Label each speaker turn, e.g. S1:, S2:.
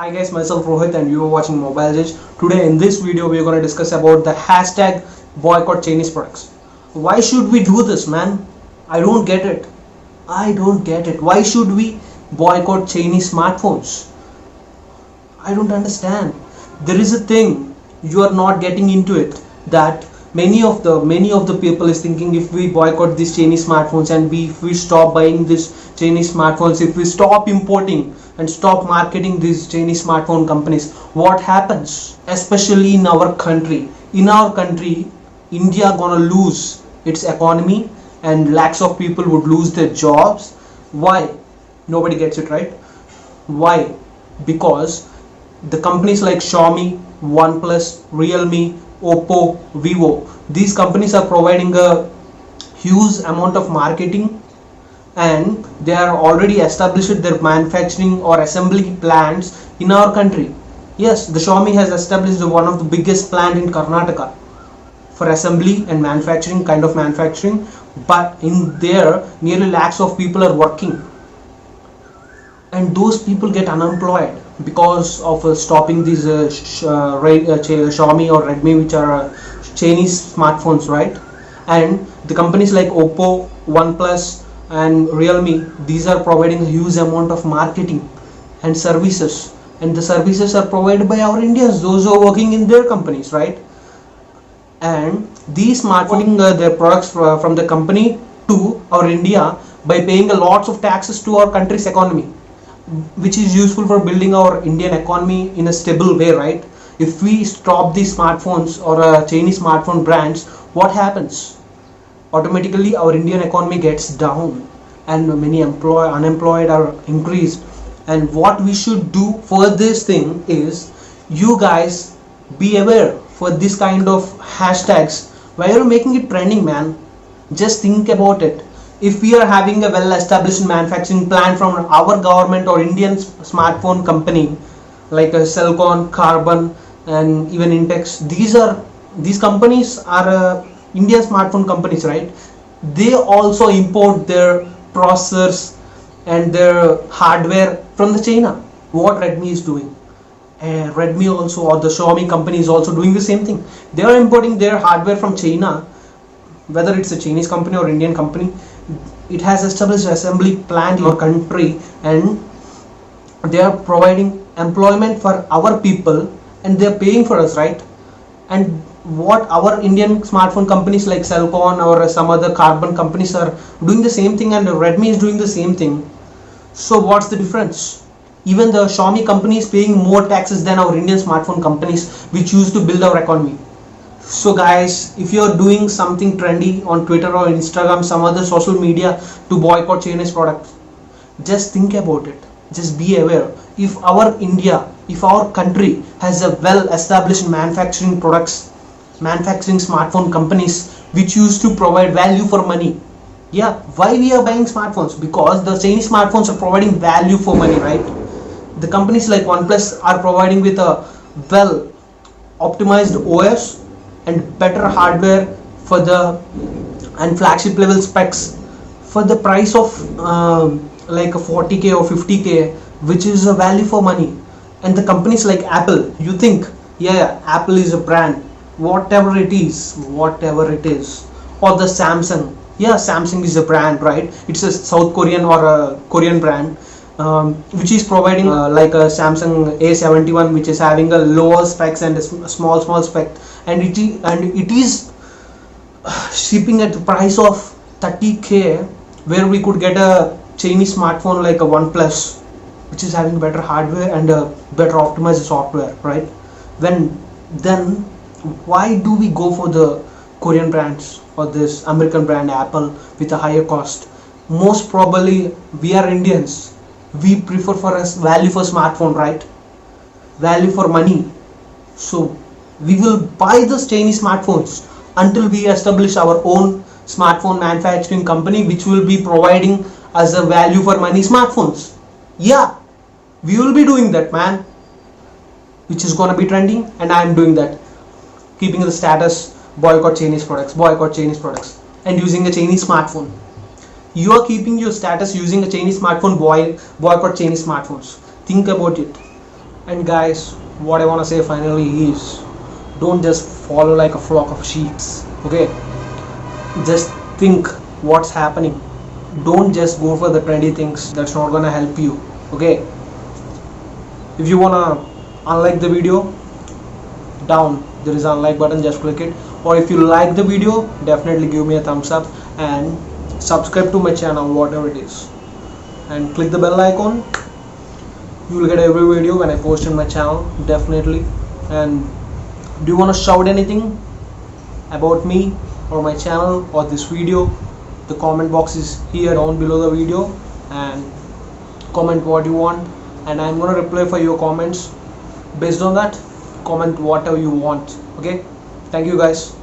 S1: Hi guys, myself Rohit and you are watching Mobile Edge. Today in this video we are going to discuss about the hashtag boycott Chinese products. Why should we do this, man? I don't get it. Why should we boycott Chinese smartphones? I don't understand. There is a thing you are not getting into it, that many of the people is thinking, if we boycott these Chinese smartphones and if we stop buying these Chinese smartphones, if we stop importing and stop marketing these Chinese smartphone companies, what happens? Especially in our country. In our country, India gonna lose its economy and lakhs of people would lose their jobs. Why? Nobody gets it, right? Why? Because the companies like Xiaomi, OnePlus, Realme, Oppo, Vivo, these companies are providing a huge amount of marketing, and they are already established their manufacturing or assembly plants in our country. Yes, the Xiaomi has established one of the biggest plant in Karnataka for assembly and manufacturing, kind of manufacturing, but in there nearly lakhs of people are working, and those people get unemployed because of stopping these Xiaomi or Redmi, which are Chinese smartphones, right? And the companies like Oppo, OnePlus and Realme, these are providing a huge amount of marketing and services, and the services are provided by our Indians, those who are working in their companies, right? And these marketing their products from the company to our India by paying a lots of taxes to our country's economy, which is useful for building our Indian economy in a stable way, right? If we stop these smartphones or Chinese smartphone brands, what happens? Automatically our Indian economy gets down and many unemployed are increased. And what we should do for this thing is, you guys be aware for this kind of hashtags. Why are you making it trending, man? Just think about it. If we are having a well established manufacturing plant from our government or Indian smartphone company like Cellcon, Carbon and even Intex, these companies are Indian smartphone companies, right? They also import their processors and their hardware from the China. What Redmi is doing, Redmi also, or the Xiaomi company is also doing the same thing. They are importing their hardware from China, whether it's a Chinese company or Indian company. It has established assembly plant in our country, and they are providing employment for our people, and they are paying for us, right? And what our Indian smartphone companies like Cellcon or some other Carbon companies are doing the same thing, and Redmi is doing the same thing. So what's the difference? Even the Xiaomi company is paying more taxes than our Indian smartphone companies, which used to build our economy. So guys, if you are doing something trendy on Twitter or Instagram, some other social media, to boycott Chinese products, just think about it. Just be aware. If our India, if our country has a well established manufacturing smartphone companies which used to provide value for money. Yeah, why we are buying smartphones? Because the Chinese smartphones are providing value for money, right? The companies like OnePlus are providing with a well optimized OS and better hardware for the and flagship level specs for the price of like a 40k or 50k, which is a value for money. And the companies like Apple, you think, yeah, Apple is a brand, whatever it is, or the Samsung, yeah, Samsung is a brand, right? It's a South Korean or a Korean brand, which is providing like a Samsung A71, which is having a lower specs and a small spec, and it is shipping at the price of 30k, where we could get a Chinese smartphone like a OnePlus, which is having better hardware and a better optimized software, right? Then why do we go for the Korean brands or this American brand Apple with a higher cost? Most probably we are Indians, we prefer for us value for smartphone, right? Value for money. So we will buy the Chinese smartphones until we establish our own smartphone manufacturing company, which will be providing us a value for money smartphones. Yeah, we will be doing that, man, which is gonna be trending, and I am doing that, keeping the status boycott Chinese products and using a Chinese smartphone. You are keeping your status using a Chinese smartphone, boycott Chinese smartphones. Think about it. And guys, what I want to say finally is, don't just follow like a flock of sheep. Okay, just think what's happening. Don't just go for the trendy things. That's not gonna help you. Okay, if you wanna unlike the video, down there is an unlike button, just click it. Or if you like the video, definitely give me a thumbs up and subscribe to my channel, whatever it is, and click the bell icon. You will get every video when I post in my channel, definitely. And do you want to shout anything about me or my channel or this video? The comment box is here down below the video, and comment what you want, and I'm gonna reply for your comments. Based on that, comment whatever you want. Okay, thank you guys.